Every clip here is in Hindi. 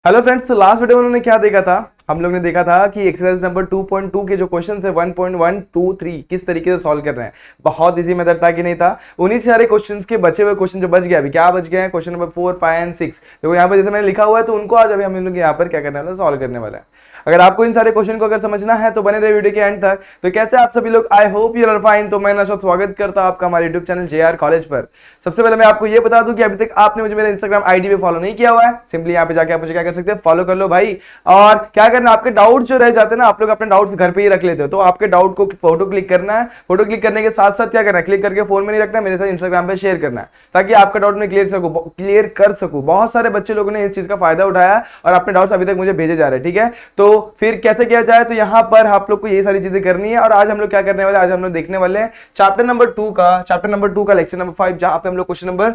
हेलो फ्रेंड्स, तो लास्ट वीडियो में उन्होंने क्या देखा था? हम लोग ने देखा था कि एक्सरसाइज नंबर 2.2 के जो क्वेश्चन है 1.123 किस तरीके से सॉल्व कर रहे हैं। बहुत इजी मेथड था कि नहीं था? उन्हीं सारे क्वेश्चंस के बचे हुए क्वेश्चन जो बच गया, अभी क्या बच गए हैं, क्वेश्चन नंबर 4, 5 एंड 6। तो यहाँ पर जैसे मैंने लिखा हुआ है तो उनको आज अभी हम लोग यहाँ पर क्या करने वाला है, सॉल्व करने वाला है। अगर आपको इन सारे क्वेश्चन को अगर समझना है तो बने रहे वीडियो के एंड तक। तो कैसे आप सभी लोग, I hope you are fine. तो मैं नशा स्वागत करता हूं आपका हमारे यूट्यूब चैनल JR कॉलेज पर। सबसे पहले मैं आपको ये बता दूं कि अभी तक आपने मुझे मेरे इंस्टाग्राम आईडी पे फॉलो नहीं किया हुआ है, सिंपली यहाँ पे जाके आप मुझे क्या कर सकते हैं, फॉलो कर लो भाई। और क्या करना, आपके डाउट जो रह जाते हैं ना, आप लोग अपने डाउट घर पे ही रख लेते हो, तो आपके डाउट को फोटो क्लिक करना है। फोटो क्लिक करने के साथ साथ क्या करना है, क्लिक करके फोन में नहीं रखना, मेरे साथ इंस्टाग्राम पे शेयर करना है, ताकि आपका डाउट में क्लियर कर सकूं। बहुत सारे बच्चे लोगों ने इस चीज का फायदा उठाया और अपने डाउट्स अभी तक मुझे भेजे जा रहे हैं। ठीक है, तो फिर कैसे किया जाए, तो यहाँ पर आप लोग को ये सारी चीजें करनी है। और आज हम लोग क्या करने वाले, आज हम लोग देखने वाले हैं चैप्टर नंबर 2 का लेक्चर नंबर 5, जहां पे हम लोग क्वेश्चन नंबर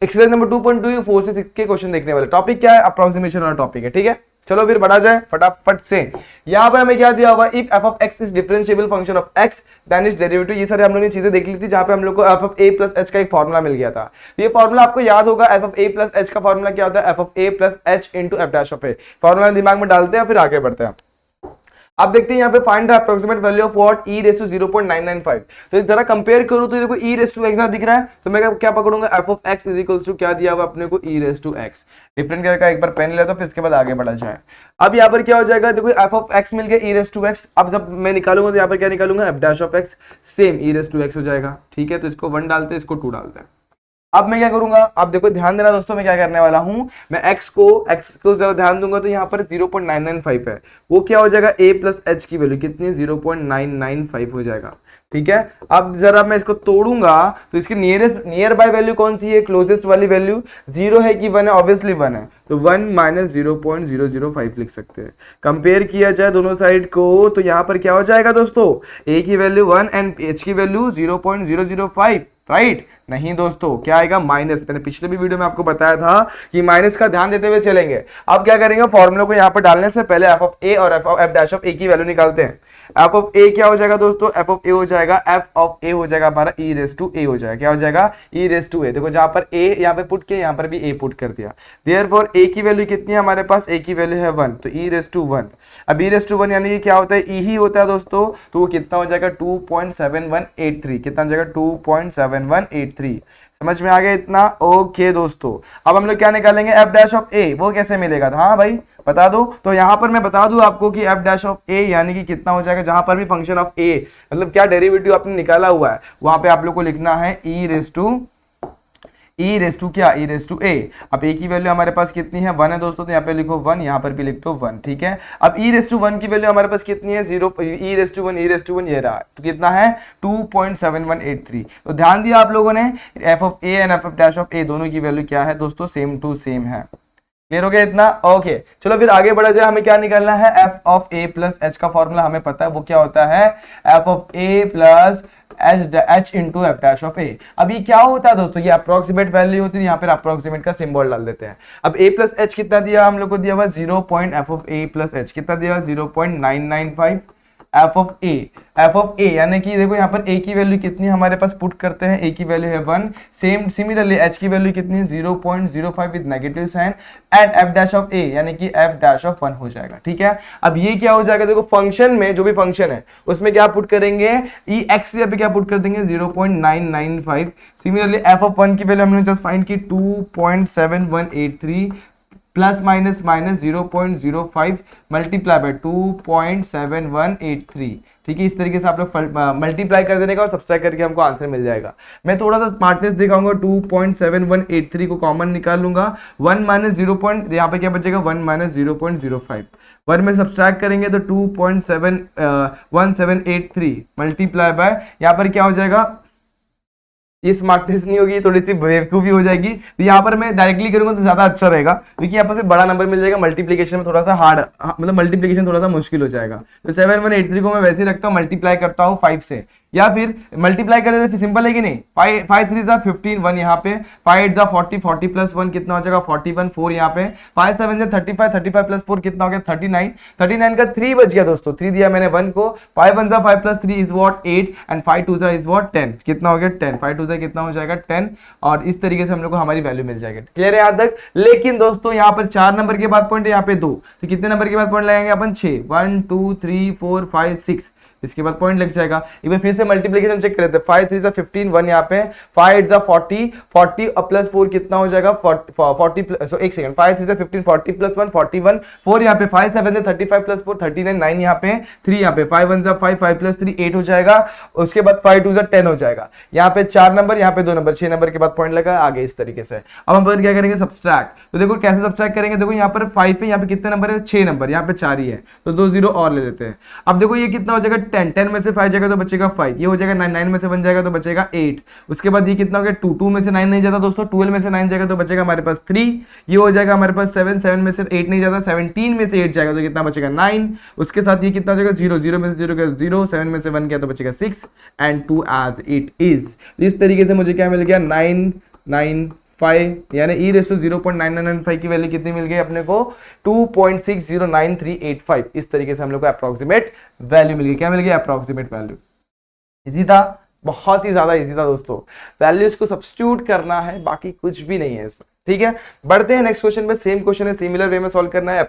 एक्सरसाइज नंबर 2.2 4 से 6 के क्वेश्चन देखने वाले। टॉपिक क्या है, अप्रोक्सीमेशन वाला टॉपिक है। ठीक है, चलो फिर बढ़ा जाए फटाफट से। यहां पर हमें क्या दिया हुआ, if f of x is differentiable function of x then its derivative. ये सारे हम लोगों ने चीजें देख ली थी, जहां पे हम लोग को f of a plus h का एक फॉर्मूला मिल गया था। ये फॉर्मूला आपको याद होगा, f of a plus h का फॉर्मूला क्या होता है, f of a plus h into f dash of a। Formula दिमाग में डालते हैं फिर आगे बढ़ते हैं। आप देखते हैं यहाँ पे find the approximate value of what e raise to 0.995। तो जरा कंपेयर करूं तो देखो e रेज़ टू x दिख रहा है, तो मैं क्या पकड़ूंगा, f of x is equals to क्या दिया हुआ अपने को, e raise to x। Different colour का एक बार पेन ले, तो फिर इसके बाद आगे बढ़ा जाए। अब यहाँ पर क्या हो जाएगा, देखो f ऑफ x मिल गया e रेज़ टू x। अब जब मैं निकालूंगा तो यहाँ पर क्या निकालूंगा, f dash of x same e raise to x हो जाएगा। ठीक है, तो इसको 1 डालते हैं, इसको 2 डालते हैं। अब मैं क्या करूंगा, अब देखो ध्यान देना दोस्तों, मैं क्या करने वाला हूं, मैं x को जरा ध्यान दूंगा तो यहाँ पर 0.995 है, वो क्या हो जाएगा, a प्लस h की वैल्यू कितनी, 0.995 हो जाएगा। ठीक है, अब जरा मैं इसको तोड़ूंगा तो इसकी नियर बाय वैल्यू कौन सी है, क्लोजेस्ट वाली वैल्यू 0 है कि 1 है, ऑब्वियसली 1 है, तो 1 माइनस 0.005 लिख सकते हैं। कंपेयर किया जाए दोनों साइड को तो यहाँ पर क्या हो जाएगा दोस्तों, a की वैल्यू 1 एंड h की वैल्यू 0.005, राइट? नहीं दोस्तों, क्या आएगा, माइनस। मैंने पिछले भी वीडियो में आपको बताया था कि माइनस का ध्यान देते हुए चलेंगे। अब क्या करेंगे, फॉर्मूला को यहां पर डालने से पहले f ऑफ a और f डैश ऑफ a की वैल्यू निकालते हैं। f ऑफ a क्या हो जाएगा दोस्तों, f ऑफ a हो जाएगा, f ऑफ a हो जाएगा हमारा e रेज़ टू a हो जाएगा। क्या हो जाएगा, e रेज़ टू a। देखो जहां पर a यहाँ पे पुट किया, यहाँ पर भी a पुट कर दिया। देयरफॉर a की वैल्यू कितनी है हमारे पास, a की वैल्यू है 1, तो e रेज़ टू 1। अब e रेज़ टू 1 यानी कि क्या होता है, e ही होता है दोस्तों, तो वो कितना हो जाएगा, 2.7183। कितना हो जाएगा, 2.7183। समझ में आ गया इतना? ओके दोस्तों, अब हम लोग क्या निकालेंगे, f डैश ऑफ a, वो कैसे मिलेगा, हाँ भाई बता दो। तो यहां पर मैं बता दूं आपको कि f डैश ऑफ a यानी कि कितना हो जाएगा, जहां पर भी फंक्शन ऑफ a मतलब क्या डेरिवेटिव आपने निकाला हुआ है, वहां पे आप लोग को लिखना है e रेज़ टू क्या, e रेज़ टू a। अब a की वैल्यू हमारे पास कितनी है, 1 है दोस्तों, तो यहाँ पे लिखो 1, यहाँ पर भी लिख दो 1। ठीक है, अब e रेज़ टू 1 की वैल्यू हमारे पास कितनी है, 0, e रेज़ टू 1 ये रहा, तो कितना है 2.7183। तो ध्यान दिया आप लोगों ने, f of a and f dash of a दोनों की वैल्यू क्या है दोस्तों, सेम टू सेम है। क्लियर हो गया इतना? ओके, चलो फिर आगे बढ़ा जाए। हमें क्या निकालना है, f of a plus h का फॉर्मूला हमें पता है, वो क्या होता है, f of a plus h into F dash of a। अब ये क्या होता है दोस्तों, ये अप्रोक्सीमेट वैल्यू होती है, यहाँ पर अप्रोक्सीमेट का सिंबल डाल देते हैं। अब a प्लस h कितना दिया हम लोग को, दिया हुआ 0. f of a plus h कितना दिया, 0.995 f ऑफ a यानी कि देखो यहाँ पर a की वैल्यू कितनी हमारे पास पुट करते हैं, a की वैल्यू है 1। सेम सिमिलरली h की वैल्यू कितनी है, 0.05 with negative sign, and f dash of a यानी कि f डैश ऑफ 1 हो जाएगा। ठीक है, अब ये क्या हो जाएगा, देखो फंक्शन में जो भी फंक्शन है उसमें क्या पुट करेंगे, e x यहाँ पे क्या पुट कर देंगे, 0.995। सिमिलरली f ऑफ 1 की वैल्यू हमने जस्ट फाइंड की 2.7183 plus minus minus 0.05 multiply by 2.7183। ठीक है, इस तरीके से आप लोग मल्टीप्लाई कर देने का और सब्सट्रैक्ट करके हमको आंसर मिल जाएगा। मैं थोड़ा सा स्मार्टनेस दिखाऊंगा, 2.7183 को कॉमन निकाल लूंगा, 1 माइनस 0. यहाँ पे क्या बचेगा, 1 माइनस 0.05। 1 में सब्सट्रैक्ट करेंगे तो 2.1783 मल्टीप्लाई बाय, यहाँ पर क्या हो जाएगा, ये स्मार्टनेस नहीं होगी, थोड़ी सी बेवकूफी हो जाएगी। तो यहाँ पर मैं डायरेक्टली करूंगा तो ज्यादा अच्छा रहेगा, क्योंकि यहाँ पर फिर बड़ा नंबर मिल जाएगा। मल्टीप्लिकेशन में थोड़ा सा हार्ड, मतलब मल्टीप्लिकेशन थोड़ा सा मुश्किल हो जाएगा। तो 7183 को मैं वैसे ही रखता हूँ, मल्टीप्लाई करता हूँ 5 से, या फिर मल्टीप्लाई कर देते, सिंपल है कि नहीं, 5 3 जा 15, 1 यहाँ पे, 5 8 जा 40, 40 प्लस 1 कितना हो जाएगा 41, 4 यहाँ पे, 5 7 जा 35, 35 प्लस 4 कितना हो गया 39, 39 का 3 बच गया दोस्तों, 3 दिया मैंने 1 को, 5 1 जा 5 प्लस 3 इज व्हाट 8 एंड 5 2 जा इज व्हाट 10, कितना हो गया 10, 5 2 जा कितना हो जाएगा 10, और इस तरीके से हम लोग को हमारी वैल्यू मिल जाएगी। क्लियर है यहाँ तक? लेकिन दोस्तों यहाँ पर 4 नंबर के बाद पॉइंट है, यहाँ पे 2, तो कितने नंबर के बाद पॉइंट लगाएंगे अपन 6, 1 2 3 4 5 6, इसके बाद पॉइंट लग जाएगा। एक बार फिर से मल्टीप्लिकेशन चेक कर लेते हैं, 5 3 15, 1 यहाँ पे, 5 8 40, 40 प्लस 4 कितना हो जाएगा 40, सो एक सेकंड, 5 3 15, 40 प्लस 1 41, 4 यहाँ पे, 5 7 35 प्लस 4 39, 9 यहाँ पे, 3 यहाँ पे, 5 1 5 5 प्लस 3 8 हो जाएगा, उसके बाद 5 2 10 हो जाएगा। यहाँ पे 4 नंबर, यहाँ पे 2 नंबर, 6 नंबर के बाद पॉइंट लगा आगे इस तरीके से। अब हम क्या करेंगे सब्सट्रैक्ट, तो देखो कैसे सब्सट्रैक्ट करेंगे, देखो यहाँ पर 5 पे, यहाँ पे कितने नंबर है 6 नंबर, यहाँ पे 4 ही है, तो 2 0 और ले लेते हैं। अब देखो ये कितना हो जाएगा 10, 10 में से 5 जाएगा तो बचेगा 5, ये हो जाएगा 9, 9 में से 1 जाएगा तो बचेगा 8, उसके बाद ये कितना हो गया 2, 2 में से 9 नहीं जाता दोस्तों, 12 में से 9 जाएगा तो बचेगा हमारे पास 3, ये हो जाएगा हमारे पास 7, 7 में से 8 नहीं जाता, 17 में से 8 जाएगा तो कितना बचेगा 9, उसके साथ ये कितना हो जाएगा 0, 0 में से 0 गया 0, 7 में से 1 गया तो बचेगा 6 एंड 2 एज इट इज। इस तरीके से मुझे क्या मिल गया 995, यानी e/0.9995 की वैल्यू कितनी मिल गई अपने को 2.609385। इस तरीके से हम लोग को अप्रोक्सीमेट वैल्यू मिल गई। क्या मिल गई? Approximate value. इजी था, बहुत ही ज्यादा इजी था दोस्तों। वैल्यूज को सब्स्टिट्यूट करना है, बाकी कुछ भी नहीं है इसमें। ठीक है, बढ़ते हैं नेक्स्ट क्वेश्चन पे। सेम क्वेश्चन है, सिमिलर वे में सॉल्व करना है,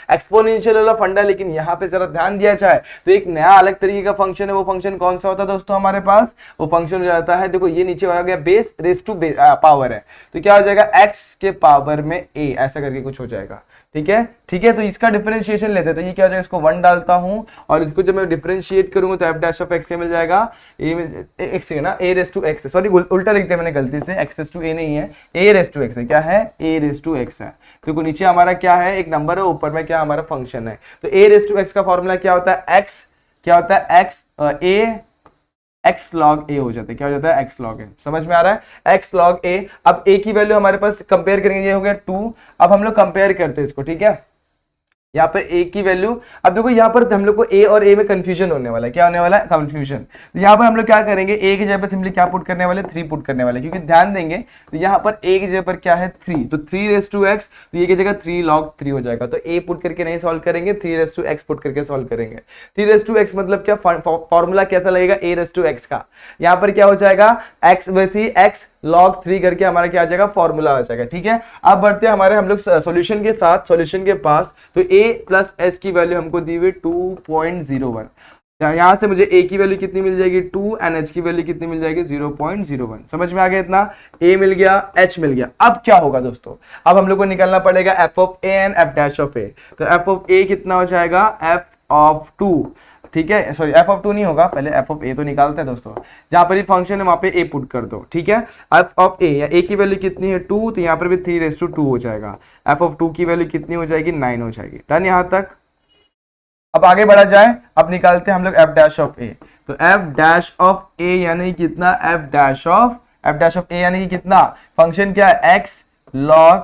एक्सपोनेंशियल वाला फंडा, लेकिन यहाँ पे जरा ध्यान दिया जाए तो एक नया अलग तरीके का फंक्शन है। वो फंक्शन कौन सा होता है दोस्तों हमारे पास? वो फंक्शन हो जाता है, देखो ये नीचे आ गया बेस रेस टू पावर है, तो क्या हो जाएगा x के पावर में a, ऐसा करके कुछ हो जाएगा। ठीक है, ठीक है, तो इसका डिफरेंशिएशन लेते हैं, तो ये क्या हो जाएगा, इसको 1 डालता हूं और इसको जब मैं डिफरेंशिएट करूंगा तो f' क्या मिल जाएगा, x है ना, a⁻x, सॉरी उल्टा लिखते हैं मैंने गलती से, x⁻a नहीं है, a⁻x है। क्या है? a⁻x है। देखो नीचे हमारा क्या है, एक नंबर है, ऊपर में क्या हमारा फंक्शन है। तो a⁻x का फॉर्मूला क्या होता है, x क्या होता है, x log a हो जाता है। क्या हो जाता है? x log a। समझ में आ रहा है? x log a। अब a की वैल्यू हमारे पास कंपेयर करेंगे, ये हो गया 2। अब हम लोग कंपेयर करते हैं इसको। ठीक है, यहाँ पर a की वैल्यू, अब देखो यहाँ पर हम लोग को a और a में कंफ्यूजन होने वाला है। क्या होने वाला है? कंफ्यूजन। तो यहाँ पर हम लोग क्या करेंगे, a की जगह पर सिंपली क्या पुट करने वाले, 3 पुट करने वाले, क्योंकि ध्यान देंगे तो यहाँ पर a की जगह पर क्या है 3, तो 3⁻x, तो ये की जगह 3 log 3 हो जाएगा। तो a पुट करके नहीं सॉल्व करेंगे, 3⁻x पुट करके सॉल्व करेंगे। 3⁻x मतलब क्या, फॉर्मूला कैसा लगेगा, a⁻x का। यहाँ पर क्या हो जाएगा, x वैसी x log 3 करके हमारा क्या आ जाएगा, फॉर्मूला आ जाएगा। ठीक है, अब बढ़ते हैं हमारे हम लोग सॉल्यूशन के साथ, सॉल्यूशन के पास। तो a प्लस s की वैल्यू हमको दी हुई 2.01, यहां से मुझे a की वैल्यू कितनी मिल जाएगी 2 एंड h की वैल्यू कितनी मिल जाएगी 0.01। समझ में आ गया इतना? a मिल गया, h मिल गया। अब क्या होगा दोस्तों, अब हम लोग को निकालना पड़ेगा f of a and f' of a। तो f of a कितना हो जाएगा, f of 2, ठीक है, सॉरी f of 2 नहीं होगा, पहले f of a तो निकालते हैं दोस्तों। जहां पर ये फंक्शन है वहां पे a पुट कर दो। ठीक है, f of a, या a की वैल्यू कितनी है 2, तो यहाँ पर भी 3⁻2 हो जाएगा। f of 2 की वैल्यू कितनी हो जाएगी, 9 हो जाएगी। डन यहां तक। अब आगे बढ़ा जाए, अब निकालते हैं हम लोग f' of a। तो f' of a यानी कितना, f' of a यानी कितना, फंक्शन क्या है, x log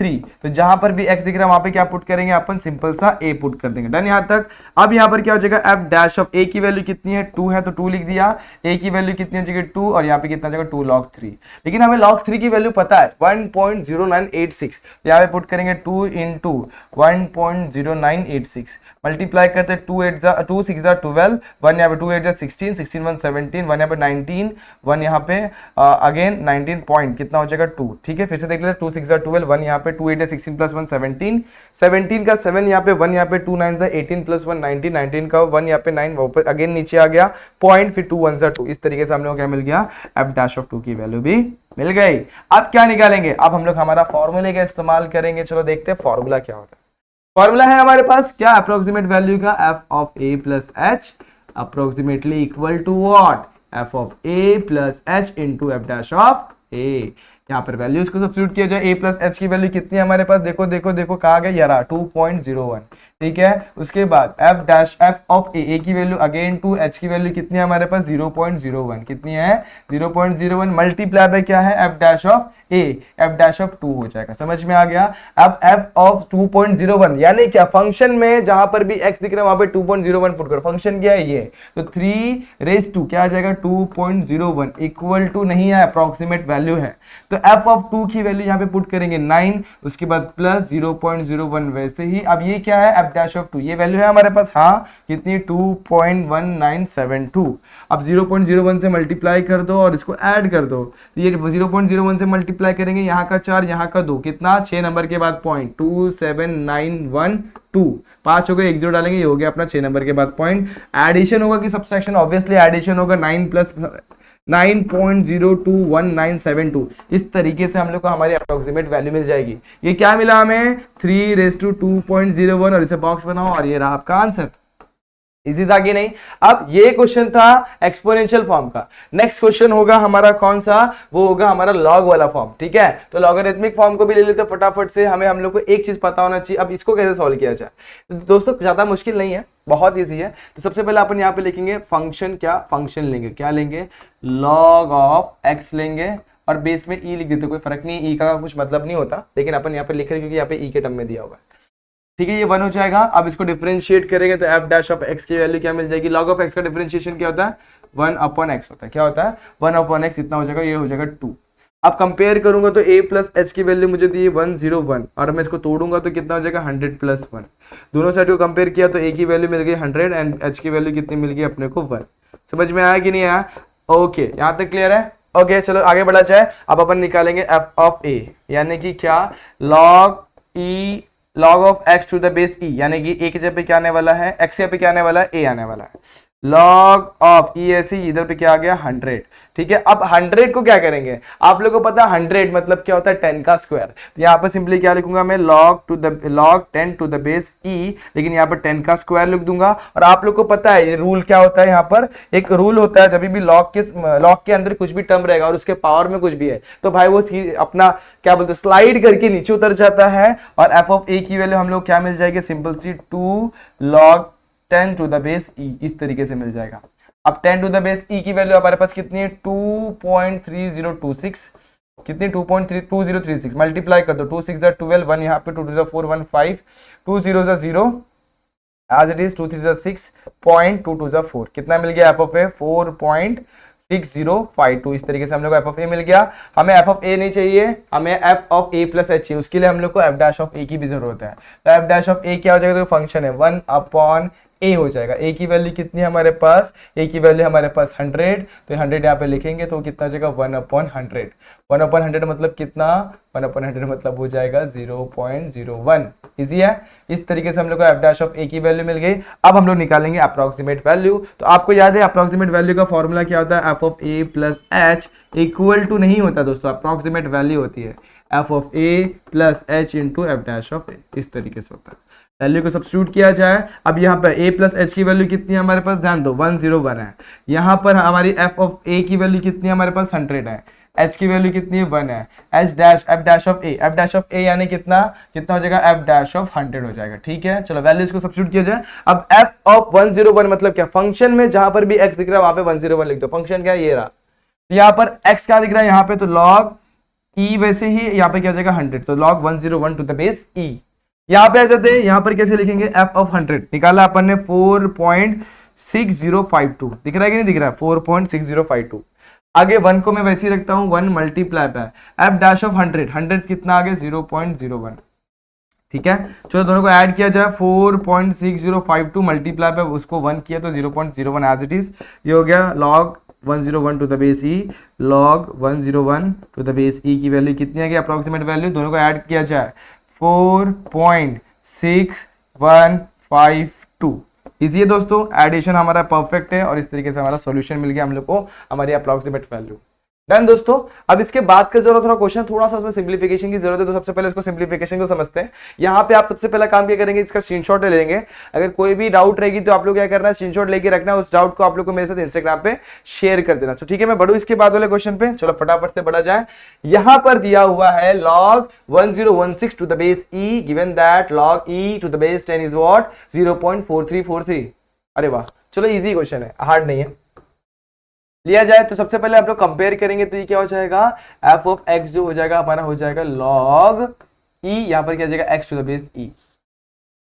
3। तो जहां पर भी x दिख रहा है वहां पे क्या पुट करेंगे अपन, सिंपल सा a पुट कर देंगे। डन यहां तक। अब यहां पर क्या हो जाएगा, f' ऑफ a की वैल्यू कितनी है 2 है, तो 2 लिख दिया। a की वैल्यू कितनी हो जाएगी 2, और यहाँ पे कितना जाएगा 2 log 3। लेकिन हमें log 3 की वैल्यू पता है 1.0986, तो यहाँ पे पुट करेंगे 2 इंटू 1.0986, मल्टीप्लाई करते 2 6 12, 1 यहाँ पे 2 8 16, 16 1 17, 1 यहाँ पे 19, 1 यहाँ पे अगेन 19 पॉइंट कितना हो जाएगा 2। ठीक है, फिर से देख लेते 2 6 12, 1 यहाँ पे 2 8 16 प्लस 1 17, 17 का 7 यहाँ पे, 1 यहाँ पे 2 9 18 प्लस 1 19, 19 का 1 यहाँ पे 9, वापस अगेन नीचे आ गया पॉइंट, फिर 2 1 2। इस तरीके से हम लोग क्या मिल गया, f' of 2 की वैल्यू भी मिल गई। अब क्या निकालेंगे, अब हम लोग हमारा फॉर्मूले का इस्तेमाल करेंगे। चलो देखते हैं फॉर्मूला क्या होता है। फॉर्मूला है हमारे पास क्या, अप्रोक्सीमेट वैल्यू का f of a plus h approximately equal to what, f of a plus h into f' of a। यहाँ पर वैल्यूज को सब्स्टिट्यूट किया जाए, a प्लस एच की वैल्यू कितनी है हमारे पास, देखो देखो देखो कहा गया, यार 2.01, ठीक है। उसके बाद f dash F of a की वैल्यू अगेन टू h की वैल्यू कितनी है हमारे पास 0.01, कितनी है 0.01, मल्टीप्लाई बाय क्या है f dash of a, f dash of 2 हो जाएगा, समझ में आ गया। अब f ऑफ 2.01 यानी क्या, फंक्शन में जहां पर भी x दिख रहा है वहां पे 2.01 पुट करो, फंक्शन क्या है ये, तो 3 क्या आ जाएगा 2.01 इक्वल टू नहीं है, अप्रोक्सीमेट वैल्यू है, तो f ऑफ 2 की वैल्यू यहाँ पे पुट करेंगे 9, उसके बाद प्लस 0.01, वैसे ही अब ये क्या है f डैश ऑफ 2, ये वैल्यू है हमारे पास, हाँ कितनी 2.1972, अब 0.01 से मल्टीप्लाई कर दो और इसको ऐड कर दो, तो ये 0.01 से मल्टीप्लाई करेंगे, यहाँ का 4 यहाँ का 2, कितना 6 नंबर के बाद पॉइंट 27912, 5 हो गए, 1 0 डालेंगे, ये हो गया अपना 6 नंबर के बाद पॉइंट। एडिशन होगा कि सब्सट्रैक्शन, ऑब्वियसली एडिशन होगा, 9 प्लस 9.021972, इस तरीके से हम लोग को हमारी अप्रोक्सीमेट वैल्यू मिल जाएगी। ये क्या मिला हमें 3:2.01, और इसे बॉक्स बनाओ और ये रहा आपका आंसर। इजी था कि नहीं। अब ये क्वेश्चन था एक्सपोनेंशियल फॉर्म का। नेक्स्ट क्वेश्चन होगा हमारा कौन सा, वो होगा हमारा लॉग वाला फॉर्म, ठीक है। तो लॉगरिथमिक फॉर्म को भी ले लेते फटाफट से, हम लोग को एक चीज पता होना चाहिए, अब इसको कैसे सॉल्व किया जाए। तो दोस्तों ज्यादा मुश्किल नहीं है, बहुत इजी है। तो सबसे पहले अपन यहाँ पे लिखेंगे फंक्शन, क्या फंक्शन लेंगे, क्या लेंगे, लॉग ऑफ एक्स लेंगे, और बेस में ई लिख देते, कोई फर्क नहीं, ई का कुछ मतलब नहीं होता, लेकिन अपन यहाँ पे लिख रहे हैं क्योंकि यहाँ पे ई के टर्म में दिया हुआ है, ठीक है। ये 1 हो जाएगा। अब इसको डिफरेंशिएट करेंगे तो f डैश ऑफ x की वैल्यू क्या मिल जाएगी, log ऑफ x का डिफरेंशिएशन क्या होता है 1/x होता है, क्या होता है 1/x, इतना हो जाएगा, ये हो जाएगा 2। अब कंपेयर करूंगा तो a प्लस एच की वैल्यू मुझे दी 101, और मैं इसको तोड़ूंगा तो कितना हो जाएगा 100 प्लस 1, दोनों साइड को कंपेयर किया तो a की वैल्यू मिल गई 100 एंड h की वैल्यू कितनी मिल गई अपने को 1। समझ में आया कि नहीं आया, ओके यहाँ तक क्लियर है। ओके चलो आगे बढ़ा जाए। अब अपन निकालेंगे f ऑफ a, यानी कि क्या log of x to the base e, यानी कि a की जगह पे क्या आने वाला है, x पे क्या आने वाला है, a आने वाला है। log ऑफ e ऐसे इधर पे क्या आ गया 100, ठीक है। अब 100 को क्या करेंगे, आप लोगों को पता है 100 मतलब क्या होता है 10 का स्क्वायर, तो यहाँ पर सिंपली क्या लिखूंगा मैं log 10 to the base e, लेकिन यहाँ पर 10 का स्क्वायर लिख दूंगा। और आप लोग को पता है ये रूल क्या होता है, यहाँ पर एक रूल होता है, जब भी log के अंदर कुछ भी टर्म रहेगा और उसके पावर में कुछ भी है तो भाई वो अपना क्या बोलते हैं स्लाइड करके नीचे उतर जाता है, और f ऑफ a की वैल्यू हम लोग क्या मिल जाएगी, सिंपल सी 2 log 10 to the base e, इस तरीके से मिल जाएगा। अब 10 टू द बेस e की वैल्यू हमारे पास कितनी है 2.3026, कितनी 2.2036, मल्टीप्लाई कर दो, 2 6 12, 1 यहाँ पे 2 2 4 1 5, 2 0 0 एज इट इज, 2 3 6 0.2 2 4, कितना मिल गया f ऑफ a 4.6052, इस तरीके से हम लोग को f ऑफ a मिल गया। हमें f ऑफ a नहीं चाहिए, हमें f of a plus h चाहिए, उसके लिए हम लोग को f डैश ऑफ a की भी जरूरत है। तो f डैश ऑफ a क्या हो जाएगा, तो फंक्शन है 1/a हो जाएगा। a की वैल्यू कितनी है हमारे पास, a की वैल्यू हमारे पास 100, तो 100 यहाँ पे लिखेंगे तो कितना हो जाएगा 1/100, 1/100 मतलब कितना, 1/100 मतलब हो जाएगा 0.01। इजी है। इस तरीके से हम लोग को f डैश ऑफ a की वैल्यू मिल गई। अब हम लोग निकालेंगे अप्रोक्सीमेट वैल्यू। तो आपको याद है अप्रोक्सीमेट वैल्यू का फॉर्मूला क्या होता है, f of a plus h equal to नहीं होता दोस्तों, अप्रोक्सीमेट वैल्यू होती है f of a plus h into F dash of a, इस तरीके से होता है। वैल्यू को सब्स्टिट्यूट किया जाए। अब यहाँ पर a प्लस h की वैल्यू कितनी है हमारे पास, ध्यान दो 101 है। यहाँ पर हमारी f ऑफ a की वैल्यू कितनी है हमारे पास 100 है, h की वैल्यू कितनी है 1 है, f डैश ऑफ a यानी कितना हो जाएगा f डैश ऑफ 100 हो जाएगा, ठीक है। चलो वैल्यूज को सब्स्टिट्यूट किया जाए। अब f ऑफ 101 मतलब क्या, फंक्शन में जहां पर भी x दिख रहा है वहां पे 101 लिख दो, फंक्शन क्या है ये रहा। यहाँ पर x क्या दिख रहा है यहाँ पे, तो log e, वैसे ही यहाँ पे क्या हो जाएगा 100, तो log 101 to the base e। यहाँ पे आ जाते हैं, यहाँ पर कैसे लिखेंगे, f ऑफ 100 निकाला अपन ने 4.6052, दिख रहा है कि नहीं दिख रहा है 4.6052। आगे 1 को मैं वैसे ही रखता हूँ 1 मल्टीप्लाई पे f डैश ऑफ 100 कितना आ गया 0.01, ठीक है। चलो दोनों को ऐड किया जाए, 4.6052 मल्टीप्लाई पे उसको 1 किया तो 0.01 एज इट इज, ये हो गया log 101 to the base e, log 101 to the base e की वैल्यू कितनी है अप्रोक्सीमेट वैल्यू, दोनों को ऐड किया जाए 4.6152। इजी है दोस्तों, एडिशन हमारा परफेक्ट है और इस तरीके से हमारा सॉल्यूशन मिल गया हम लोग को, हमारी अप्रोक्सीमेट वैल्यू। डन दोस्तों। अब इसके बाद का जरूरत थोड़ा क्वेश्चन थोड़ा सा उसमें सिंप्लीफिकेशन की जरूरत है, तो सबसे पहले इसको सिंप्लीफिकेशन को समझते हैं। यहाँ पे आप सबसे पहला काम क्या करेंगे, इसका स्क्रीनशॉट ले लेंगे। अगर कोई भी डाउट रहेगी तो आप लोग क्या करना है, स्क्रीनशॉट लेके रखना है, उस डाउट को आप लोग को मेरे साथ इंस्टाग्राम पे शेयर कर देना। तो ठीक है, मैं बढ़ू इसके बाद वाले क्वेश्चन पे, चलो फटाफट से बढ़ा जाए। यहां पर दिया हुआ है log 1016 to the base e, given that log e to the base 10 is what 0.4343। अरे वाह, चलो इजी क्वेश्चन है, हार्ड नहीं है। लिया जाए तो सबसे पहले आप लोग कंपेयर करेंगे तो ये क्या हो जाएगा, f ऑफ x जो हो जाएगा हमारा हो जाएगा log e, यहां पर क्या हो जाएगा x to the base e।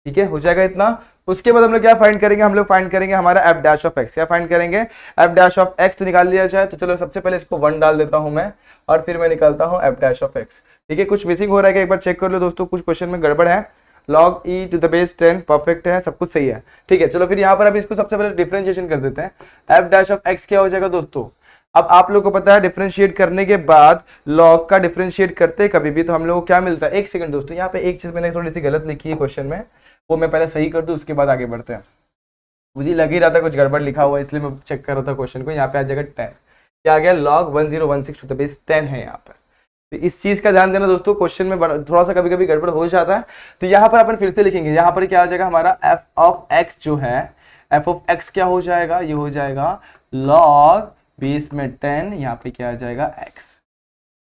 ठीक है, हो जाएगा इतना। उसके बाद हम लोग क्या फाइंड करेंगे, हम लोग फाइंड करेंगे हमारा f डैश ऑफ x। क्या फाइंड करेंगे, f डैश ऑफ x तो निकाल लिया जाए। तो चलो सबसे पहले इसको 1 डाल देता हूं मैं, और फिर मैं निकालता हूं f डैश ऑफ x। ठीक है, कुछ मिसिंग हो रहा है कि एक बार चेक कर लो दोस्तों, कुछ क्वेश्चन में गड़बड़ है। log e to the base 10 perfect है, सब कुछ सही है। ठीक है, चलो फिर यहाँ पर अभी इसको सबसे पहले डिफरेंशिएशन कर देते हैं। f डैश ऑफ x क्या हो जाएगा दोस्तों, अब आप लोग को पता है डिफरेंशिएट करने के बाद log का डिफरेंशिएट करते कभी भी तो हम लोग को क्या मिलता है, एक सेकंड दोस्तों, यहाँ पे एक चीज मैंने थोड़ी सी गलत लिखी है क्वेश्चन में, वो मैं पहले सही कर दूं उसके बाद आगे बढ़ते हैं। मुझे लग ही रहा था कुछ गड़बड़ लिखा हुआ है, इसलिए मैं चेक कर रहा था क्वेश्चन को। यहाँ पे आ जाएगा 10, क्या आ गया log 1016 टू द बेस 10 है यहाँ पर। तो इस चीज का ध्यान देना दोस्तों, क्वेश्चन में थोड़ा सा कभी कभी गड़बड़ हो जाता है। तो यहाँ पर अपन फिर से लिखेंगे, यहाँ पर क्या आ जाएगा हमारा f ऑफ x जो है, f ऑफ x क्या हो जाएगा, ये हो जाएगा log बेस में 10, यहाँ पे क्या आ जाएगा x।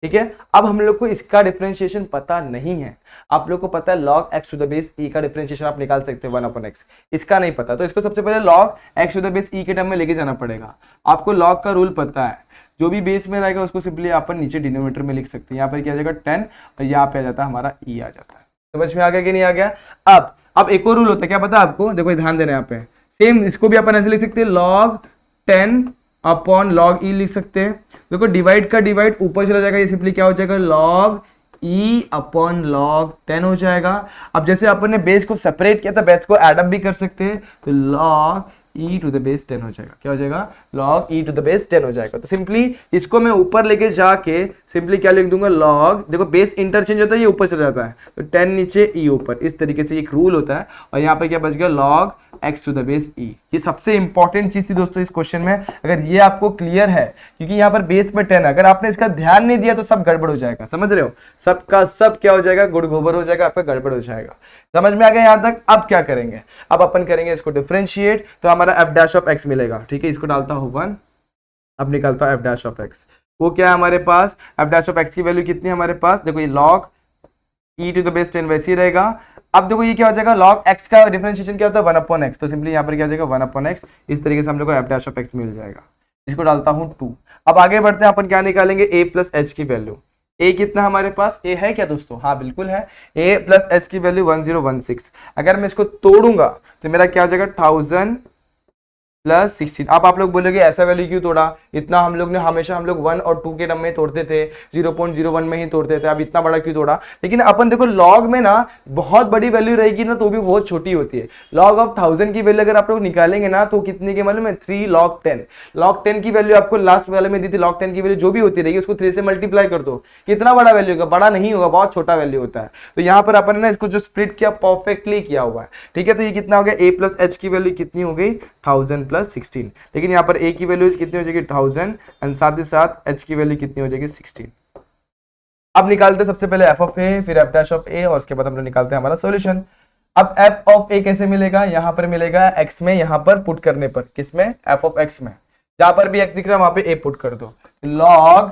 ठीक है, अब हम लोग को इसका डिफरेंशिएशन पता नहीं है। आप लोग को पता है log x to the base e का डिफरेंशिएशन आप निकाल सकते हैं 1/x, इसका नहीं पता, तो इसको सबसे पहले log x to the base e के टर्म में लेके जाना पड़ेगा। आपको log का रूल पता है, जो भी बेस में रहेगा उसको सिंपली अपन नीचे डिनोमिनेटर में लिख सकते हैं। यहाँ पर क्या आ जाएगा 10, और यहाँ पे आ जाता है हमारा e आ जाता है। समझ में आ गया कि नहीं आ गया। अब एक और रूल होता है, क्या पता है आपको, देखो ध्यान देना यहाँ पे, सेम इसको भी अपन ऐसे लिख सकते हैं, log 10 अपॉन log e लिख सकते हैं। देखो डिवाइड का डिवाइड ऊपर चला जाएगा, ये सिंपली क्या हो जाएगा log e अपॉन log 10 हो जाएगा। अब जैसे अपन ने बेस को सेपरेट किया था, बेस को एड अप भी कर सकते हैं, तो log e to the base 10 हो जाएगा। क्या हो जाएगा, log e to the base 10 हो जाएगा। तो सिंपली इसको मैं ऊपर लेके जाके सिंपली क्या लिख दूंगा, log, देखो बेस इंटरचेंज होता है, ये ऊपर चला जाता है, तो 10 नीचे e ऊपर, इस तरीके से एक रूल होता है। और यहाँ पे क्या बच गया, log x to the base e। ये सबसे इंपॉर्टेंट चीज थी दोस्तों इस क्वेश्चन में, अगर ये आपको क्लियर है, क्योंकि यहाँ पर बेस में 10, अगर आपने इसका ध्यान नहीं दिया तो सब गड़बड़ हो जाएगा। समझ रहे हो, सबका सब क्या हो जाएगा, गुड़ गोबर हो जाएगा, आपका गड़बड़ हो जाएगा। समझ में आ गया यहाँ तक। अब क्या करेंगे, अब अपन करेंगे इसको डिफरेंशिएट, तो हमारा f डैश ऑफ x मिलेगा। ठीक है, इसको डालता हूँ 1, अब निकालता हूँ f डैश ऑफ x। वो क्या है हमारे पास, f डैश ऑफ x की वैल्यू कितनी है हमारे पास, देखो ये log e to the base 10 वैसे ही रहेगा। अब देखो ये क्या हो जाएगा, log x का डिफरेंशिएशन क्या होता है 1/x, तो सिंपली यहाँ पर क्या हो जाएगा 1/x। इस तरीके से हम लोग को f डैश ऑफ x मिल जाएगा। इसको डालता हूँ 2। अब आगे बढ़ते हैं, अपन क्या निकालेंगे, a प्लस h की वैल्यू। a कितना हमारे पास, a है क्या दोस्तों, हाँ बिल्कुल है। a प्लस h की वैल्यू 1016। अगर मैं इसको तोड़ूंगा तो मेरा क्या हो जाएगा 1000 प्लस 16। अब आप लोग बोलोगे ऐसा वैल्यू क्यों तोड़ा, इतना हम लोग ने हमेशा हम लोग 1 और 2 के टर्म में तोड़ते थे, 0.01 में ही तोड़ते थे, अब इतना बड़ा क्यों तोड़ा। लेकिन अपन देखो लॉग में ना बहुत बड़ी वैल्यू रहेगी ना तो भी बहुत छोटी होती है। लॉग ऑफ 1000 की वैल्यू अगर आप लोग निकालेंगे ना तो कितने के मालूम है, 3 log 10। log 10 की वैल्यू आपको लास्ट वाले में दी थी, log 10 की वैल्यू जो भी होती रहेगी उसको 3 से मल्टीप्लाई कर दो, कितना बड़ा वैल्यू होगा, बड़ा नहीं होगा, बहुत छोटा वैल्यू होता है। तो यहाँ पर अपन ने इसको जो स्प्लिट किया परफेक्टली किया हुआ है। ठीक है, तो ये कितना हो गया, a प्लस h की वैल्यू कितनी हो गई 1000 प्लस 16। लेकिन यहाँ पर a की वैल्यू कितनी हो जाएगी 1000 एंड साथ ही साथ h की वैल्यू कितनी हो जाएगी 16। अब निकालते सबसे पहले f ऑफ a, फिर f डैश ऑफ a, और उसके बाद हम लोग निकालते हैं हमारा सॉल्यूशन। अब f ऑफ a कैसे मिलेगा, यहाँ पर मिलेगा x में, यहाँ पर पुट करने पर, किसमें, f ऑफ x में, जहां पर भी x दिख रहा है वहां पे a पुट कर दो। log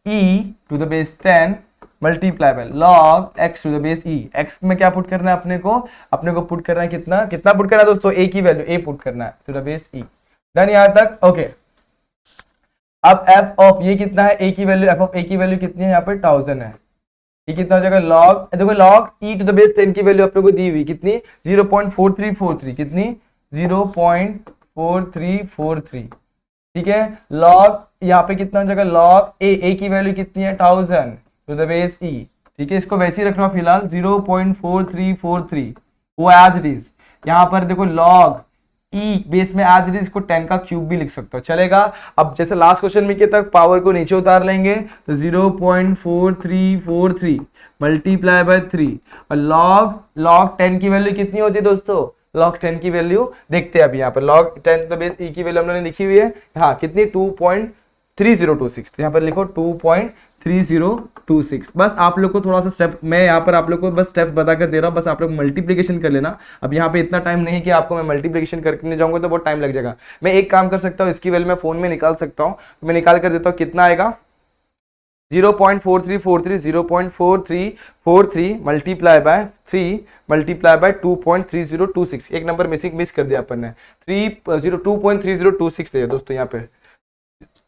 e to the base 10 multiply by log x to the base e। x में क्या पुट करना है अपने को पुट करना है कितना पुट करना है दोस्तों, a की वैल्यू a पुट करना है to the base e। Done यहां तक, ओके। अब f ऑफ ये कितना है, a की वैल्यू, f ऑफ a की वैल्यू कितनी है, यहाँ पे 1000 है। ये कितना हो जाएगा log, देखो log e to the base 10 की वैल्यू आप लोगों को दी हुई कितनी, 0.4343, कितनी 0.4343। ठीक है, log यहाँ पे कितना हो जाएगा, log a की वैल्यू कितनी है 1000 टू द बेस e। ठीक है, इसको वैसे ही रख रहा हूँ फिलहाल 0.4343, वो एज इट इज। यहाँ पर देखो log e बेस में एज इट इज, इसको 10 का क्यूब भी लिख सकते हो, चलेगा। अब जैसे लास्ट क्वेश्चन में किया था, पावर को नीचे उतार लेंगे तो 0.4343 मल्टीप्लाई बाय 3, और log 10 की वैल्यू कितनी होती है दोस्तों, log 10 की वैल्यू देखते हैं अभी। यहाँ पर log 10 तो बेस e की वैल्यू हमने लिखी हुई है, हाँ कितनी 3026, तो यहाँ पर लिखो 2.3026। बस आप लोग को थोड़ा सा स्टेप, मैं यहाँ पर आप लोग को बस स्टेप बता कर दे रहा हूँ, बस आप लोग मल्टीप्लिकेशन कर लेना। अब यहाँ पे इतना टाइम नहीं कि आपको मैं मल्टीप्लिकेशन करके जाऊंगा तो बहुत टाइम लग जाएगा। मैं एक काम कर सकता हूँ, इसकी वैल्यू मैं फोन में निकाल सकता हूँ, मैं निकाल कर देता हूँ, कितना आएगा 0.4343, 0.4343 मल्टीप्लाई बाय 3 मल्टीप्लाई बाय 2.3026, एक नंबर मिस कर दिया अपन ने, 2.3026 है दोस्तों, यहाँ पे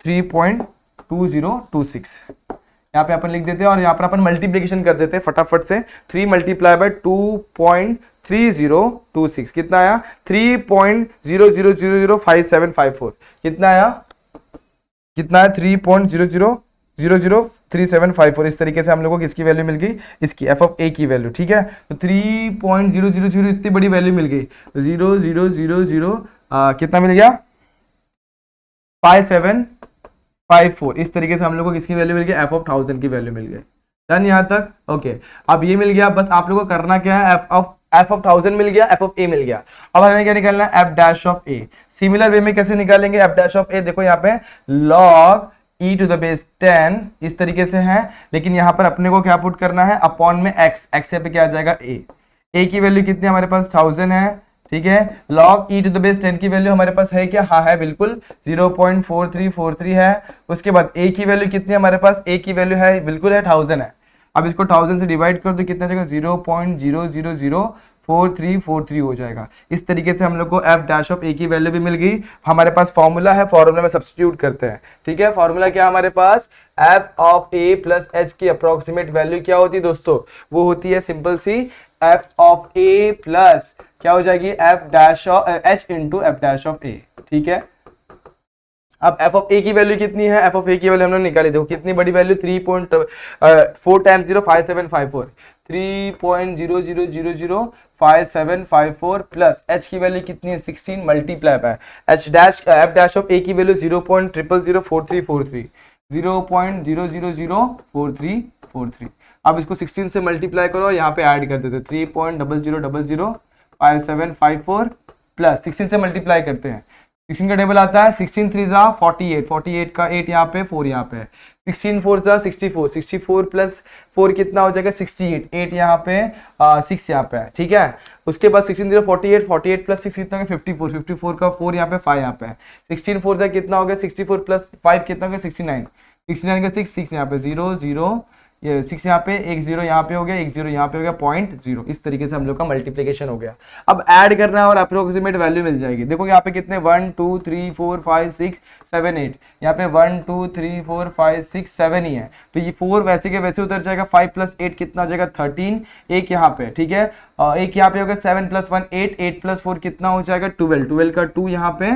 3.2026 यहाँ पे अपन लिख देते हैं और यहाँ पर अपन मल्टीप्लिकेशन कर देते हैं फटाफट से। 3 मल्टीप्लाई बाय 2.3026 कितना आया 3.00005754, कितना आया 3.00003754। इस तरीके से हम लोग को किसकी वैल्यू मिल गई, इसकी एफ ऑफ ए की वैल्यू, ठीक है। तो 3.000 इतनी बड़ी वैल्यू मिल गई, 0000 कितना मिल गया 5754। इस तरीके से हम लोग को किसकी वैल्यू मिल गई, एफ ऑफ 1000 की वैल्यू मिल गई। डन यहाँ तक, ओके। अब ये मिल गया, बस आप लोगों को करना क्या है, एफ ऑफ 1000 मिल गया, एफ ऑफ ए मिल गया। अब हमें क्या निकालना है, F dash of A. Similar way में कैसे निकालेंगे एफ डैश ऑफ ए, देखो यहाँ पे log e to the base 10 इस तरीके से है, लेकिन यहाँ पर अपने को क्या पुट करना है, अपॉन में x, x पे क्या आ जाएगा a की वैल्यू कितनी हमारे पास 1000 है, ठीक है। log e to the base 10 की वैल्यू हमारे पास है क्या, हाँ है बिल्कुल 0.4343 है। उसके बाद a की वैल्यू कितनी हमारे पास, a की वैल्यू है बिल्कुल है 1000 है। अब इसको 1000 से डिवाइड कर दो, कितना जाएगा 0.0004343 हो जाएगा। इस तरीके से हम लोग को एफ डैश ऑफ ए की वैल्यू भी मिल गई। हमारे पास फॉर्मूला है, फॉर्मूला में सब्स्टिट्यूट करते हैं, ठीक है। फॉर्मूला क्या हमारे पास, f of A plus H की अप्रोक्सीमेट वैल्यू क्या होती है दोस्तों, वो होती है सिंपल सी एफ ऑफ ए प्लस क्या हो जाएगी, f dash of h into F dash of a, ठीक है। अब एफ ऑफ ए की वैल्यू कितनी है, एफ ऑफ ए की वैल्यू हमने निकाली, देखो कितनी बड़ी वैल्यू 3.4 टाइम्स 05754, 3.0005754 प्लस एच की वैल्यू कितनी है 16 multiply by H dash F dash of A की वैल्यू 0.0004343, 0.0004343। अब इसको 16 से मल्टीप्लाई करो, यहाँ पे ऐड कर देते 3.0005754 प्लस 16 से मल्टीप्लाई करते हैं, 16 का टेबल आता है 16 3 जा 48, 48 का 8 यहाँ पे 4 यहाँ पे, 16 4 जा 64, 64 प्लस 4 कितना हो जाएगा 68, 8 यहाँ पे 6 यहाँ पे है, ठीक है। उसके बाद 16 0 48, 48 प्लस 6 कितना हो गया 54, 54 का 4 यहाँ पे 5 यहाँ पे है, 16 4 जा कितना हो गया 64 प्लस 5 कितना हो गया 69, 69 का 6 यहाँ पे 0 0 ये 6 यहाँ पे, एक 0 यहाँ पे हो गया, एक 0 यहाँ पे हो गया 0.0। इस तरीके से हम लोग का मल्टीप्लिकेशन हो गया। अब ऐड करना है और अप्रोक्सीमेट वैल्यू मिल जाएगी। देखो यहाँ पे कितने 1 2 3 4 5 6 7 8, यहाँ पे 1 2 3 4 5 6 7 ही है, तो ये 4 वैसे के वैसे उतर जाएगा। 5 प्लस 8 कितना हो जाएगा 13, एक यहाँ पे, ठीक है। एक यहाँ पे हो गया 7 प्लस 1 8, 8 प्लस 4 कितना हो जाएगा 12, 12 का 2 यहाँ पे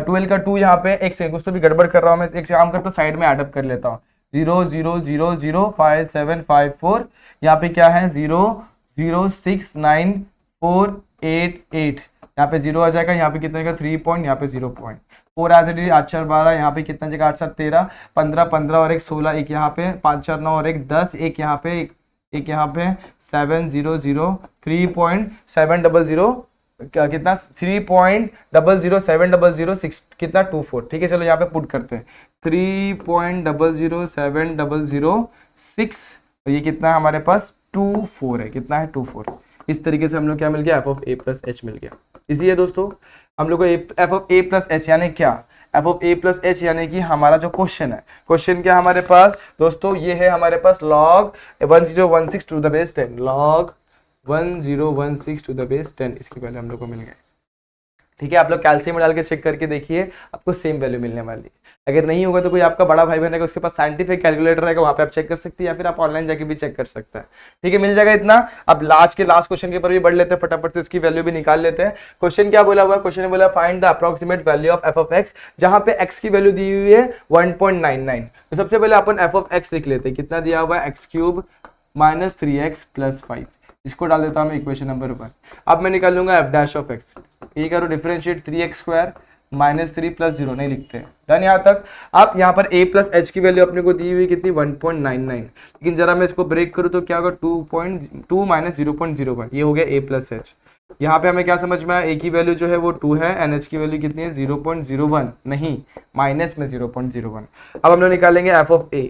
12 का 2 यहाँ पे, एक सेकंड कुछ तो भी गड़बड़ कर रहा हूँ मैं, एक काम करता हूँ साइड में एडअप कर लेता हूँ, 0.0005754, यहाँ पे क्या है 0.06948, यहाँ पे 0 आ जाएगा, यहाँ पे कितना जाएगा 3 पॉइंट, यहाँ पे 0 पॉइंट 4 आ जाएगी, 8 4 12, यहाँ पे कितना जाएगा 8 7 13 15 15 और एक 16, एक यहाँ पे 5 4 9 और एक 10, एक यहाँ पे एक यहाँ पे 700 3.700 कितना 3.00700 कितना 24, ठीक है। चलो यहाँ पे पुट करते हैं 3.00700 और ये कितना है हमारे पास 24 है, कितना है 24। इस तरीके से हम लोग क्या मिल गया, F of A plus H मिल गया। इजी है दोस्तों। हम लोग को F of A plus H यानी क्या, F of A plus H यानी कि हमारा जो क्वेश्चन है, क्वेश्चन क्या हमारे पास दोस्तों, ये है हमारे पास log 1016 to the base 10, log 1016 to the base 10, इसकी वैल्यू हम लोग को मिल गई, ठीक है। आप लोग कैल्शियम डाल के चेक करके देखिए, आपको सेम वैल्यू मिलने वाली है। अगर नहीं होगा तो कोई आपका बड़ा भाई बहन है उसके पास साइंटिफिक कैलकुलेटर रहेगा, वहां पे आप चेक कर सकते हैं, या फिर आप ऑनलाइन जाके भी चेक कर सकते हैं, ठीक है। मिल जाएगा इतना। अब लास्ट क्वेश्चन के ऊपर भी बढ़ लेते हैं, फटाफट से इसकी वैल्यू भी निकाल लेते हैं। क्वेश्चन क्या बोला हुआ है, क्वेश्चन ने बोला find the approximate value of F of x, जहां पे एक्स की वैल्यू दी हुई है 1.99। तो सबसे पहले अपन एफ ऑफ एक्स लिख लेते हैं, कितना दिया हुआ है x cube minus 3x plus 5, इसको डाल देता हूं मैं इक्वेशन नंबर 1। अब मैं निकाल लूंगा एफ डैश ऑफ एक्स, ये करो differentiate 3x square minus 3 plus 0 नहीं लिखते हैं, डन यहाँ तक। अब यहाँ पर a प्लस एच की वैल्यू अपने को दी हुई कितनी 1.99, लेकिन जरा मैं इसको ब्रेक करूँ तो क्या होगा 2 माइनस 0.01, ये हो गया a प्लस एच। यहाँ पे हमें क्या समझ में आया, ए की वैल्यू जो है वो 2 है, एन एच की वैल्यू कितनी है 0.01, नहीं माइनस में 0.01। अब हम लोग निकालेंगे एफ ऑफ ए।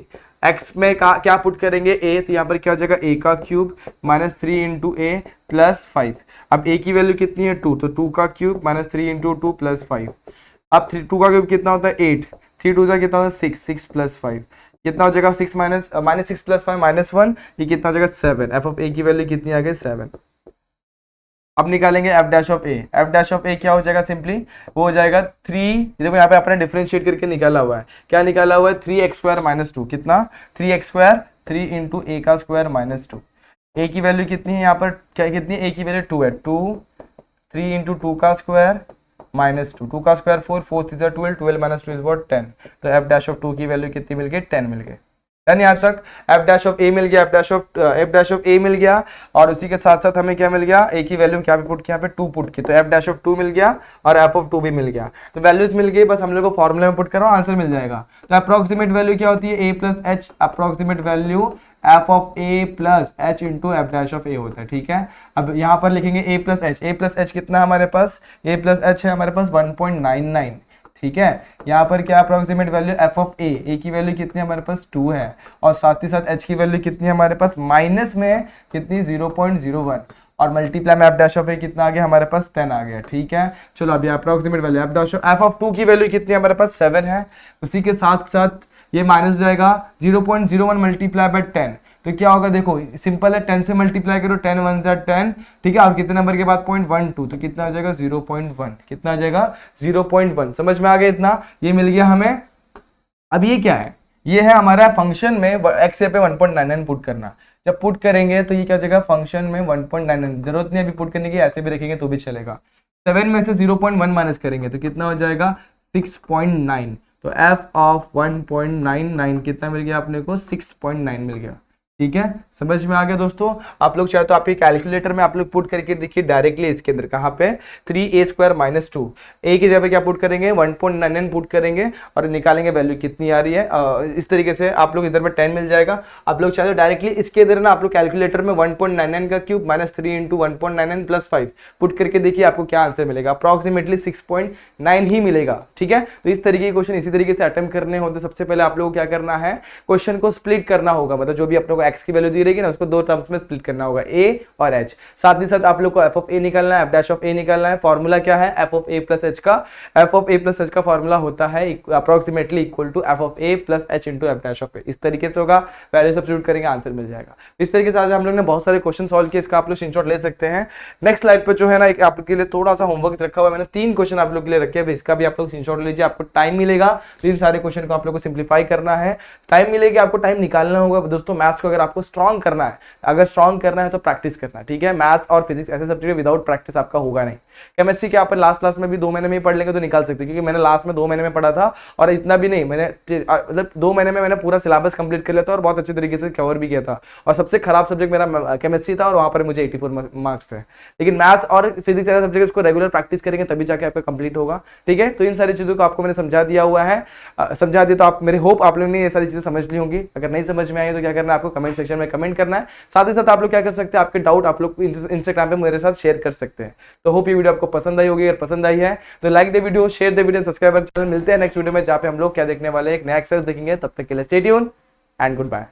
एक्स में क्या पुट करेंगे ए, तो यहाँ पर क्या हो जाएगा ए का क्यूब माइनस 3 इंटू ए प्लस 5। अब ए की वैल्यू कितनी है 2, तो 2 का क्यूब माइनस 3 इंटू 2 प्लस 5। अब 2 का क्यूब कितना होता है 8, 3 2 कितना होता है 6, 6 प्लस 5 कितना हो जाएगा 6 माइनस 6 प्लस 5 -1, ये कितना हो जाएगा 7। एफ ऑफ ए की वैल्यू कितनी आ गई 7। अब निकालेंगे F dash of A. F dash of A क्या हो जाएगा, सिंपली वो हो जाएगा 3, देखो यहाँ पे आपने डिफरेंशिएट करके निकाला हुआ है, क्या निकाला हुआ है 3x² - 2, कितना 3x², 3 इंटू ए का स्क्वायर -2। ए की वैल्यू कितनी है यहाँ पर, क्या कितनी है, ए की वैल्यू 2 है, 2 3 इंटू 2 का स्क्वायर -2, 2 का स्क्वायर 4, 4 3 12, 12 - 2 इज व्हाट 10। तो एफ डैश ऑफ 2 की वैल्यू कितनी मिल गई, 10 मिल गई। डन, यहाँ तक एफ डैश ऑफ ए मिल गया, एफ डैश ऑफ ए मिल गया। और उसी के साथ साथ हमें क्या मिल गया, ए की वैल्यू क्या पे पुट किया, यहाँ पे 2 पुट की, तो एफ डैश ऑफ 2 मिल गया और एफ ऑफ 2 भी मिल गया। तो वैल्यूज मिल गई, बस हम लोग को फॉर्मूले में पुट करो, आंसर मिल जाएगा। तो अप्रोक्सीमेट वैल्यू क्या होती है, A plus H, approximate value F of A plus H into F dash of A होता है, ठीक है। अब यहाँ पर लिखेंगे A plus H, A plus H कितना है हमारे पास, ए प्लस एच है हमारे पास 1.99, ठीक है। यहाँ पर क्या approximate value F of A की वैल्यू कितनी है हमारे पास 2 है, और साथ ही साथ एच की वैल्यू कितनी है हमारे पास माइनस में कितनी 0.01, और मल्टीप्लाई में एफ डैश ऑफ ए कितना आ गया हमारे पास 10 आ गया, ठीक है। चलो अभी अप्रोक्सीमेट वैल्यू एफ ऑफ 2 की वैल्यू कितनी है हमारे पास 7 है, उसी के साथ साथ ये माइनस जाएगा 0.01 मल्टीप्लाई बाय 10, तो क्या होगा देखो सिंपल है, 10 से मल्टीप्लाई करो, 10 1 जा 10, ठीक है, और कितने नंबर के बाद 0.12, तो कितना आ जाएगा 0.1, कितना आ जाएगा 0.1। समझ में आ गया इतना, ये मिल गया हमें। अब ये क्या है, ये है हमारा फंक्शन में एक्स पे 1.99 पुट करना। जब पुट करेंगे तो ये क्या हो जाएगा फंक्शन में 1.99, जरूरत नहीं अभी पुट करने की, ऐसे भी रखेंगे तो भी चलेगा। 7 में से 0.1 माइनस करेंगे तो कितना हो जाएगा 6.9, तो f ऑफ 1.99 कितना मिल गया अपने को 6.9 मिल गया, ठीक है। समझ में आ गया दोस्तों। आप लोग चाहे तो आपके कैलकुलेटर में आप लोग पुट करके देखिए डायरेक्टली इसके अंदर कहाँ पे 3a² - 2, a की जगह पे क्या पुट करेंगे 1.99 पुट करेंगे और निकालेंगे वैल्यू कितनी आ रही है। इस तरीके से आप लोग इधर पे 10 मिल जाएगा। आप लोग चाहे तो डायरेक्टली इसके इधर ना आप लोग कैलकुलेटर में 1.99 का क्यूब -3 इंटू 1.99 प्लस 5 पुट करके देखिए आपको क्या आंसर मिलेगा, अप्रॉक्सीमेटली 6.9 ही मिलेगा, ठीक है। तो इस तरीके के क्वेश्चन इसी तरीके से अटेम्प्ट करने होते, सबसे पहले आप लोग को क्या करना है, क्वेश्चन को स्प्लिट करना होगा, मतलब जो भी आप लोग एक्स की वैल्यू दी रहेगी ना उसको 2 टर्म्स में स्प्लिट करना होगा, ए और एच। साथ ही साथ आप लोग को एफ ऑफ ए निकालना है, एफ डैश ऑफ ए निकालना है। फॉर्मूला क्या है F of A plus H का, F of A plus H का फॉर्मूला होता है approximately equal to F of A plus H into F dash of A. इस तरीके से होगा, वैल्यू सब्स्टिट्यूट करेंगे आंसर मिल जाएगा। इस तरीके से आज हम लोग ने बहुत सारे क्वेश्चन सॉल्व किए, इसका आप लोग स्क्रीनशॉट ले सकते हैं। नेक्स्ट स्लाइड पे जो है ना एक आप लोग के लिए थोड़ा सा होमवर्क रखा हुआ है, मैंने 3 क्वेश्चन आप लोग के लिए रखे हैं, इसका भी आप लोग स्क्रीनशॉट लीजिए। आपको टाइम मिलेगा तो इन सारे क्वेश्चन को आप लोग को सिंप्लीफाई करना है, टाइम मिलेगी, आपको टाइम निकालना होगा दोस्तों। मैथ्स को अगर आपको स्ट्रॉन्ग करना है, अगर स्ट्रॉन्ग करना है तो प्रैक्टिस करना, ठीक है। मैथ्स और फिजिक्स ऐसे सब्जेक्ट विदाउट प्रैक्टिस आपका होगा नहीं। केमिस्ट्री के आप लास्ट क्लास में भी 2 महीने में ही पढ़ लेंगे तो निकाल सकते हैं, क्योंकि मैंने लास्ट में 2 महीने में पढ़ा था और इतना भी नहीं, मैंने मतलब 2 महीने में मैंने पूरा सिलेबस कंप्लीट कर लिया था और बहुत अच्छे तरीके से कवर भी किया था। और सबसे खराब सब्जेक्ट मेरा केमिस्ट्री था और वहां पर मुझे 84 मार्क्स थे। लेकिन मैथ्स और फिजिक्स ऐसे सब्जेक्ट को रेगुलर प्रैक्टिस करेंगे तभी जाके आपका कंप्लीट होगा, ठीक है। तो इन सारी चीजों को आपको मैंने समझा दिया हुआ है, समझा दिया तो आप मेरे होप आप लोगों ने ये सारी चीजें समझ ली होंगी। अगर नहीं समझ में आई तो क्या करना है आपको कमेंट सेक्शन में कमेंट करना है। साथ ही साथ आप लोग क्या कर सकते हैं, आपके डाउट आप लोग इंस्टाग्राम पे मेरे साथ शेयर कर सकते हैं। तो होप ये वीडियो आपको पसंद आई होगी, अगर पसंद आई है तो like the video, share the video, subscribe channel. मिलते हैं नेक्स्ट वीडियो में जहाँ पे हम लोग क्या देखने वाले हैं, एक नया एक्सरसाइज देखेंगे। तब तक के लिए stay tune and good bye.